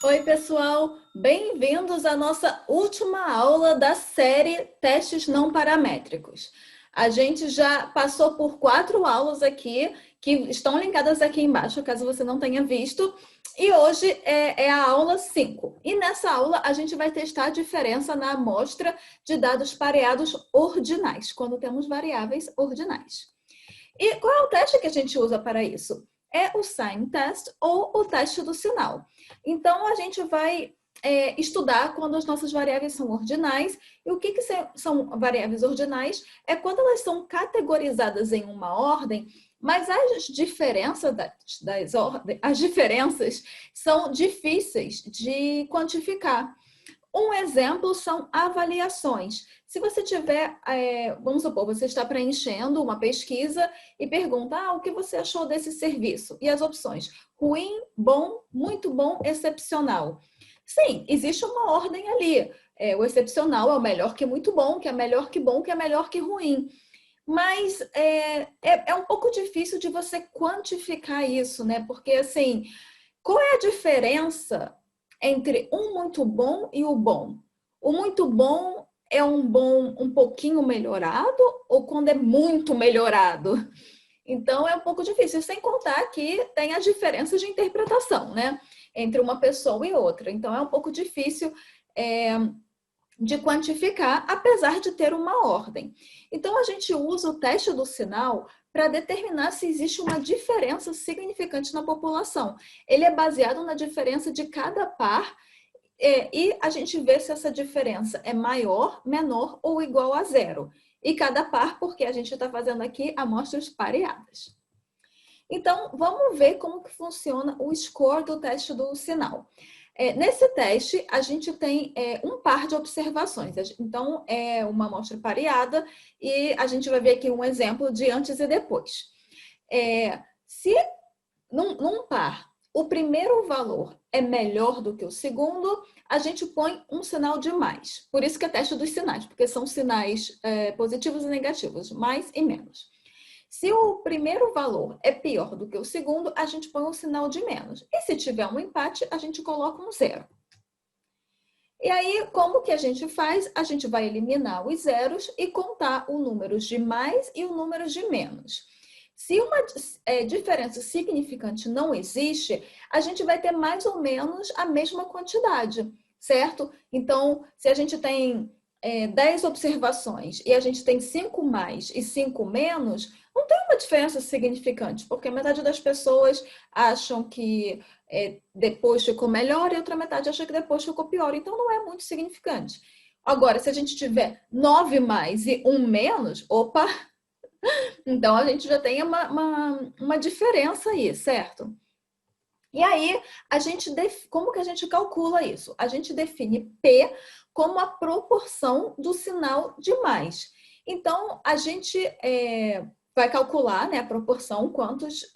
Oi, pessoal! Bem-vindos à nossa última aula da série Testes Não Paramétricos. A gente já passou por 4 aulas aqui, que estão linkadas aqui embaixo, caso você não tenha visto. E hoje é a aula 5. E nessa aula a gente vai testar a diferença na amostra de dados pareados ordinais, quando temos variáveis ordinais. E qual é o teste que a gente usa para isso? É o sign test ou o teste do sinal. Então, a gente vai estudar quando as nossas variáveis são ordinais. E o que são variáveis ordinais? É quando elas são categorizadas em uma ordem, mas as diferenças as diferenças são difíceis de quantificar. Um exemplo são avaliações. Se você tiver, vamos supor, você está preenchendo uma pesquisa e pergunta, o que você achou desse serviço? E as opções, ruim, bom, muito bom, excepcional. Sim, existe uma ordem ali. O excepcional é o melhor que muito bom, que é melhor que bom, que é melhor que ruim. Mas é um pouco difícil de você quantificar isso, né? Porque, assim, qual é a diferença entre um muito bom e o bom? O muito bom é um bom um pouquinho melhorado ou quando é muito melhorado? Então é um pouco difícil, sem contar que tem as diferenças de interpretação, né? Entre uma pessoa e outra. Então é um pouco difícil de quantificar, apesar de ter uma ordem. Então a gente usa o teste do sinal para determinar se existe uma diferença significante na população. Ele é baseado na diferença de cada par e a gente vê se essa diferença é maior, menor ou igual a zero. E cada par, porque a gente está fazendo aqui amostras pareadas. Então, vamos ver como que funciona o score do teste do sinal. Nesse teste, a gente tem um par de observações. Então, é uma amostra pareada e a gente vai ver aqui um exemplo de antes e depois. Se num par o primeiro valor é melhor do que o segundo, a gente põe um sinal de mais. Por isso que é teste dos sinais, porque são sinais positivos e negativos, mais e menos. Se o primeiro valor é pior do que o segundo, a gente põe um sinal de menos. E se tiver um empate, a gente coloca um zero. E aí, como que a gente faz? A gente vai eliminar os zeros e contar o número de mais e o número de menos. Se uma diferença significante não existe, a gente vai ter mais ou menos a mesma quantidade, certo? Então, se a gente tem 10 observações e a gente tem 5 mais e 5 menos, não tem uma diferença significante, porque metade das pessoas acham que depois ficou melhor e outra metade acha que depois ficou pior. Então, não é muito significante. Agora, se a gente tiver 9 mais e 1 menos, opa! Então, a gente já tem uma diferença aí, certo? E aí, como que a gente calcula isso? A gente define P como a proporção do sinal de mais. Então, a gente vai calcular, né, a proporção, quantos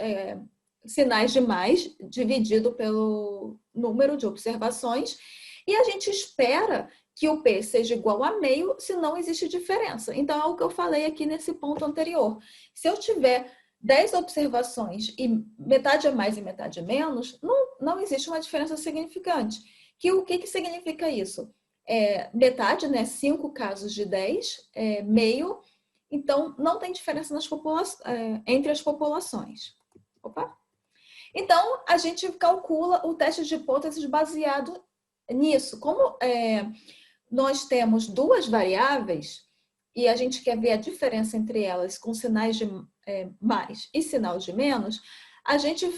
sinais de mais dividido pelo número de observações, e a gente espera que o P seja igual a meio se não existe diferença. Então, é o que eu falei aqui nesse ponto anterior. Se eu tiver 10 observações e metade é mais e metade é menos, não existe uma diferença significante. O que significa isso? Metade, né? 5 casos de 10, meio. Então, não tem diferença entre as populações. Opa! Então, a gente calcula o teste de hipóteses baseado nisso. Como nós temos duas variáveis e a gente quer ver a diferença entre elas com sinais de mais e sinal de menos, a gente,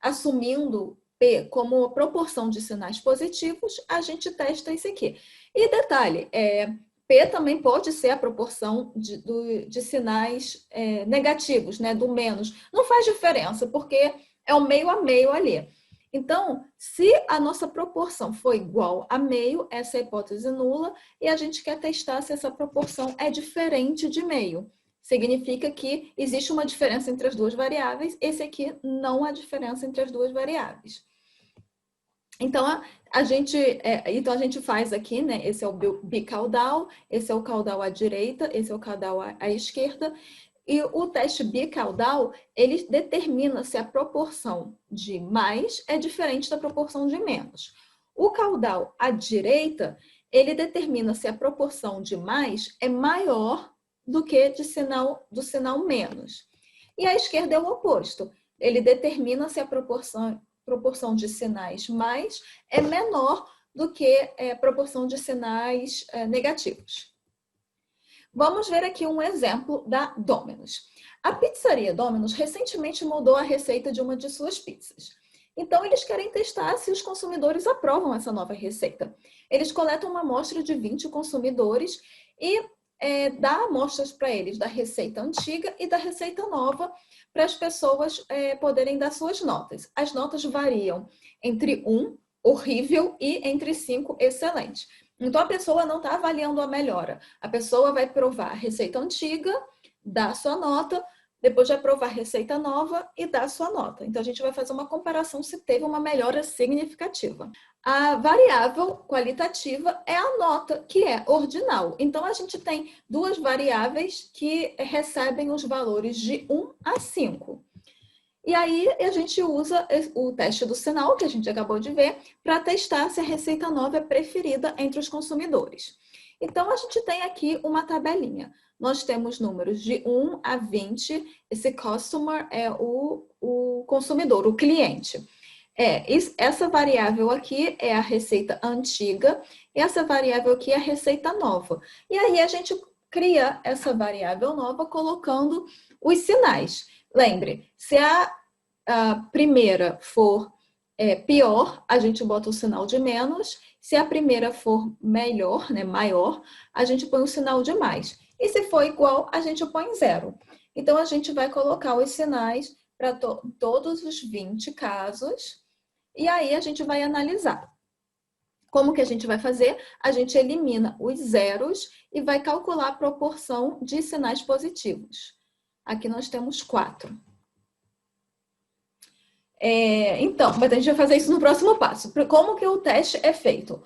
assumindo P como a proporção de sinais positivos, a gente testa isso aqui. E detalhe, P também pode ser a proporção de sinais negativos, né, do menos. Não faz diferença, porque é o meio a meio ali. Então, se a nossa proporção for igual a meio, essa é a hipótese nula, e a gente quer testar se essa proporção é diferente de meio. Significa que existe uma diferença entre as duas variáveis, esse aqui não há diferença entre as duas variáveis. Então, a gente faz aqui, né? Esse é o bicaudal, esse é o caudal à direita, esse é o caudal à esquerda. E o teste bicaudal, ele determina se a proporção de mais é diferente da proporção de menos. O caudal à direita, ele determina se a proporção de mais é maior do que do sinal menos. E a esquerda é o oposto. Ele determina se a proporção de sinais mais é menor do que a proporção de sinais negativos. Vamos ver aqui um exemplo da Domino's. A pizzaria Domino's recentemente mudou a receita de uma de suas pizzas. Então, eles querem testar se os consumidores aprovam essa nova receita. Eles coletam uma amostra de 20 consumidores e dá amostras para eles da receita antiga e da receita nova para as pessoas poderem dar suas notas. As notas variam entre 1, horrível, e entre 5, excelente. Então, a pessoa não está avaliando a melhora. A pessoa vai provar a receita antiga, dar sua nota, depois vai provar a receita nova e dar sua nota. Então, a gente vai fazer uma comparação se teve uma melhora significativa. A variável qualitativa é a nota, que é ordinal. Então, a gente tem duas variáveis que recebem os valores de 1 a 5. E aí, a gente usa o teste do sinal, que a gente acabou de ver, para testar se a receita nova é preferida entre os consumidores. Então, a gente tem aqui uma tabelinha. Nós temos números de 1 a 20. Esse customer é o consumidor, o cliente. Essa variável aqui é a receita antiga, e essa variável aqui é a receita nova. E aí, a gente cria essa variável nova colocando os sinais. Lembre, se a primeira for pior, a gente bota o sinal de menos. Se a primeira for melhor, né, maior, a gente põe o sinal de mais. E se for igual, a gente põe 0. Então, a gente vai colocar os sinais para todos os 20 casos. E aí, a gente vai analisar. Como que a gente vai fazer? A gente elimina os zeros e vai calcular a proporção de sinais positivos. Aqui nós temos 4. Então, mas a gente vai fazer isso no próximo passo. Como que o teste é feito?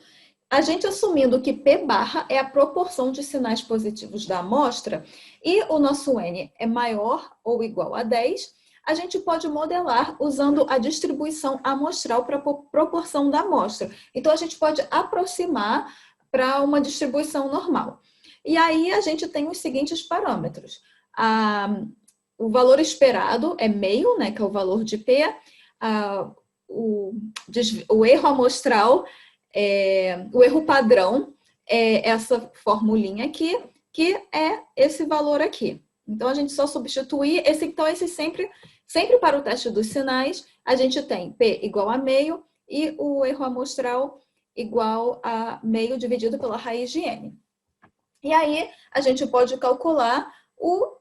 A gente assumindo que P barra é a proporção de sinais positivos da amostra e o nosso N é maior ou igual a 10, a gente pode modelar usando a distribuição amostral para a proporção da amostra. Então, a gente pode aproximar para uma distribuição normal. E aí, a gente tem os seguintes parâmetros. O valor esperado é meio, né, que é o valor de P. O erro amostral, o erro padrão é essa formulinha aqui, que é esse valor aqui. Então, a gente só substituir esse sempre para o teste dos sinais, a gente tem P igual a meio e o erro amostral igual a meio dividido pela raiz de N. E aí, a gente pode calcular o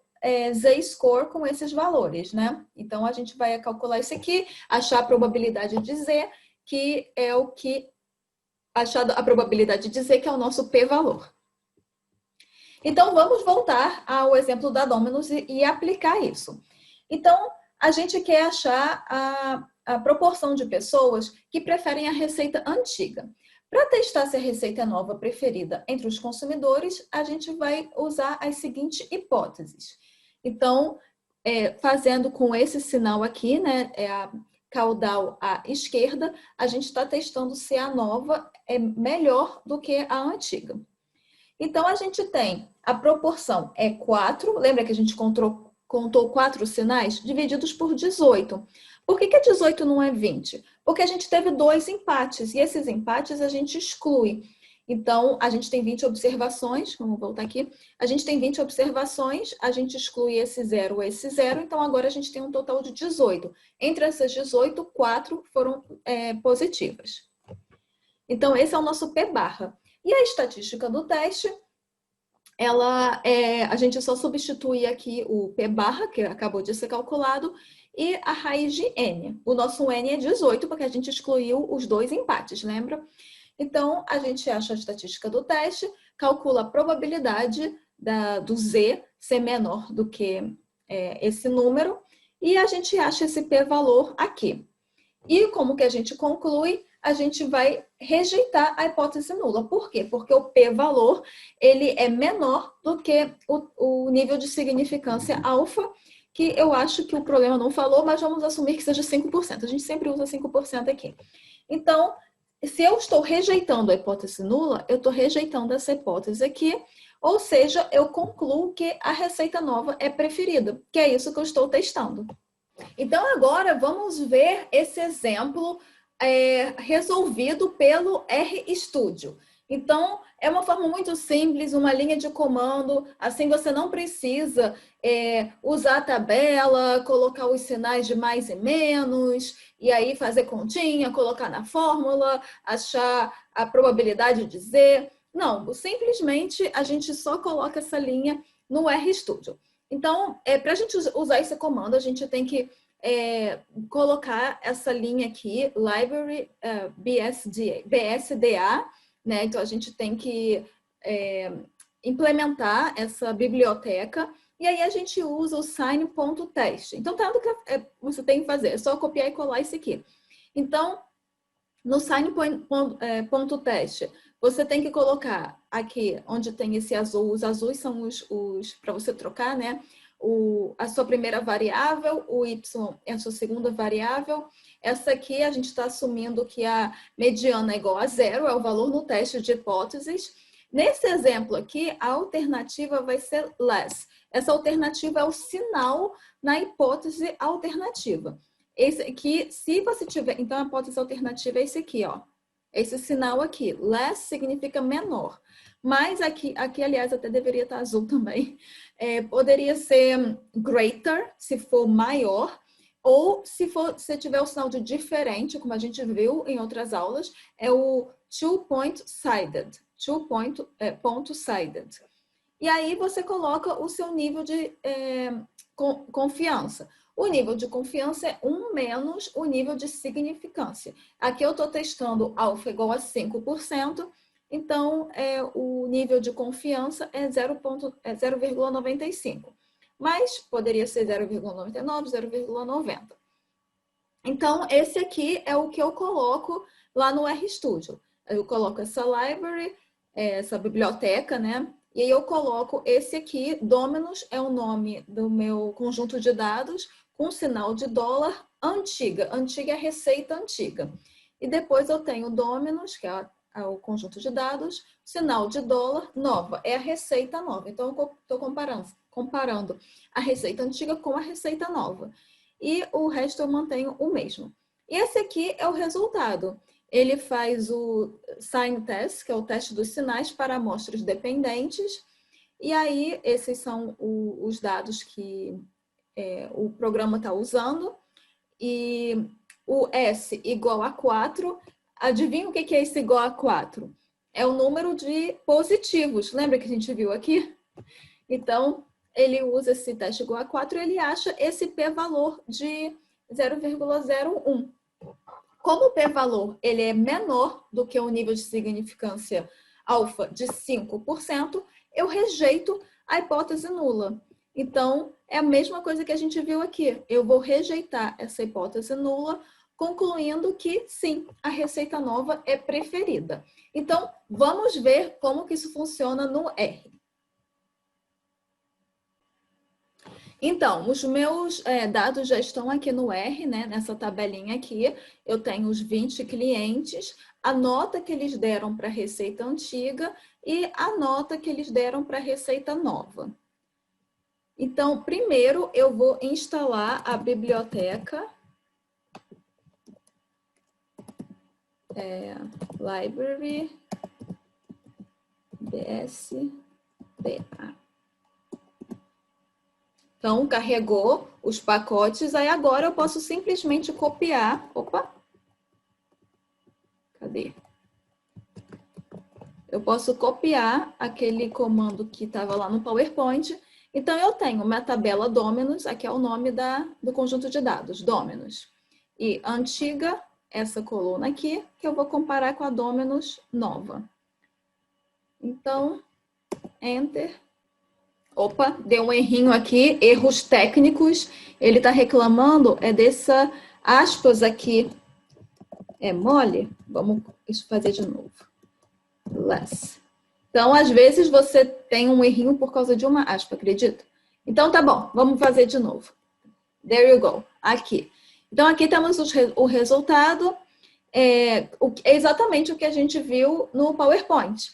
Z-score com esses valores, né? Então, a gente vai calcular isso aqui, achar a probabilidade de Z, que é o que... Achar a probabilidade de Z, que é o nosso P-valor. Então, vamos voltar ao exemplo da Domino's e aplicar isso. Então, a gente quer achar a proporção de pessoas que preferem a receita antiga. Para testar se a receita é nova preferida entre os consumidores, a gente vai usar as seguintes hipóteses. Então, fazendo com esse sinal aqui, né, a caudal à esquerda, a gente está testando se a nova é melhor do que a antiga. Então, a gente tem a proporção é 4, lembra que a gente contou 4 sinais divididos por 18. Por que 18 não é 20? Porque a gente teve 2 empates, e esses empates a gente exclui. Então, a gente tem 20 observações, vamos voltar aqui. A gente tem 20 observações, a gente exclui esse 0, então agora a gente tem um total de 18. Entre essas 18, 4 foram positivas. Então, esse é o nosso P barra. E a estatística do teste, a gente só substitui aqui o P barra, que acabou de ser calculado, e a raiz de N. O nosso N é 18, porque a gente excluiu os 2 empates, lembra? Então, a gente acha a estatística do teste, calcula a probabilidade do Z ser menor do que esse número, e a gente acha esse P-valor aqui. E como que a gente conclui? a gente vai rejeitar a hipótese nula. Por quê? Porque o p-valor ele é menor do que o nível de significância alfa, que eu acho que o problema não falou, mas vamos assumir que seja 5%. A gente sempre usa 5% aqui. Então, se eu estou rejeitando a hipótese nula, eu estou rejeitando essa hipótese aqui, ou seja, eu concluo que a receita nova é preferida, que é isso que eu estou testando. Então, agora vamos ver esse exemplo resolvido pelo RStudio. Então, é uma forma muito simples, uma linha de comando, assim você não precisa usar a tabela, colocar os sinais de mais e menos, e aí fazer continha, colocar na fórmula, achar a probabilidade de Z. Não, simplesmente a gente só coloca essa linha no RStudio. Então, para a gente usar esse comando, a gente tem que colocar essa linha aqui, library BSDA, né? Então, a gente tem que implementar essa biblioteca e aí a gente usa o sign.test. Então, tá o que você tem que fazer, é só copiar e colar isso aqui. Então, no sign.test, você tem que colocar aqui, onde tem esse azul, os azuis são os para você trocar, né? A sua primeira variável, o y é a sua segunda variável. Essa aqui a gente está assumindo que a mediana é igual a 0, é o valor no teste de hipóteses. Nesse exemplo aqui, a alternativa vai ser less. Essa alternativa é o sinal na hipótese alternativa. Esse aqui, se você tiver... Então, a hipótese alternativa é esse aqui, ó. Esse sinal aqui. Less significa menor. Mas aqui aliás, até deveria estar azul também. Poderia ser greater, se for maior. Ou se tiver o sinal de diferente, como a gente viu em outras aulas, é o two-point-sided. Two-point-sided. E aí você coloca o seu nível de confiança. O nível de confiança é 1 menos o nível de significância. Aqui eu estou testando alfa igual a 5%, então o nível de confiança é 0,95. Mas poderia ser 0,99, 0,90. Então, esse aqui é o que eu coloco lá no RStudio. Eu coloco essa library, essa biblioteca, né? E aí eu coloco esse aqui, Dominus é o nome do meu conjunto de dados, com sinal de dólar antiga. Antiga é a receita antiga. E depois eu tenho Dominus, que é o conjunto de dados, sinal de dólar nova, é a receita nova. Então eu estou comparando a receita antiga com a receita nova. E o resto eu mantenho o mesmo. E esse aqui é o resultado. Ele faz o sign test, que é o teste dos sinais para amostras dependentes. E aí, esses são os dados que o programa está usando. E o S igual a 4. Adivinha o que é esse igual a 4? É o número de positivos. Lembra que a gente viu aqui? Então, ele usa esse teste igual a 4 e ele acha esse p-valor de 0,01. Como o p-valor ele é menor do que o nível de significância alfa de 5%, eu rejeito a hipótese nula. Então, é a mesma coisa que a gente viu aqui. Eu vou rejeitar essa hipótese nula, concluindo que, sim, a receita nova é preferida. Então, vamos ver como que isso funciona no R. Então, os meus dados já estão aqui no R, né? Nessa tabelinha aqui. Eu tenho os 20 clientes, a nota que eles deram para a receita antiga e a nota que eles deram para a receita nova. Então, primeiro eu vou instalar a biblioteca library BSDA. Então, carregou os pacotes, aí agora eu posso simplesmente copiar. Opa! Cadê? Eu posso copiar aquele comando que estava lá no PowerPoint. Então, eu tenho minha tabela Dominus, aqui é o nome do conjunto de dados, Dominus. E antiga, essa coluna aqui, que eu vou comparar com a Dominus nova. Então, Enter. Opa, deu um errinho aqui, erros técnicos. Ele está reclamando, dessa aspas aqui é mole, vamos fazer de novo. Less. Então, às vezes, você tem um errinho por causa de uma aspa, acredita? Então, tá bom, vamos fazer de novo. There you go, aqui. Então, aqui temos o resultado, é exatamente o que a gente viu no PowerPoint.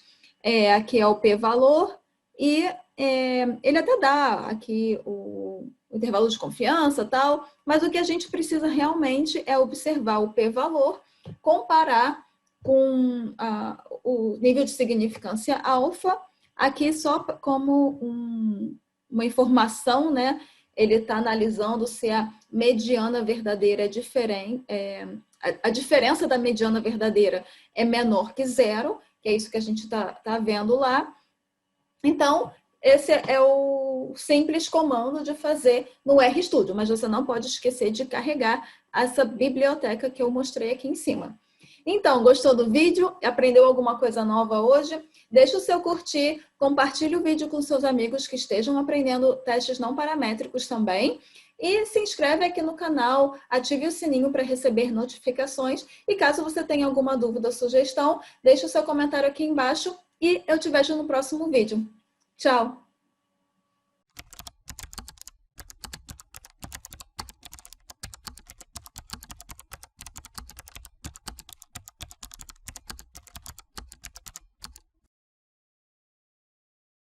Aqui é o p-valor e ele até dá aqui o intervalo de confiança e tal, mas o que a gente precisa realmente é observar o p-valor, comparar com o nível de significância alfa, aqui só como uma informação, né? Ele está analisando se a mediana verdadeira é diferente, a diferença da mediana verdadeira é menor que zero, que é isso que a gente está vendo lá. Então, esse é o simples comando de fazer no RStudio, mas você não pode esquecer de carregar essa biblioteca que eu mostrei aqui em cima. Então, gostou do vídeo? Aprendeu alguma coisa nova hoje? Deixa o seu curtir, compartilhe o vídeo com seus amigos que estejam aprendendo testes não paramétricos também. E se inscreve aqui no canal, ative o sininho para receber notificações. E caso você tenha alguma dúvida ou sugestão, deixe o seu comentário aqui embaixo e eu te vejo no próximo vídeo. Tchau!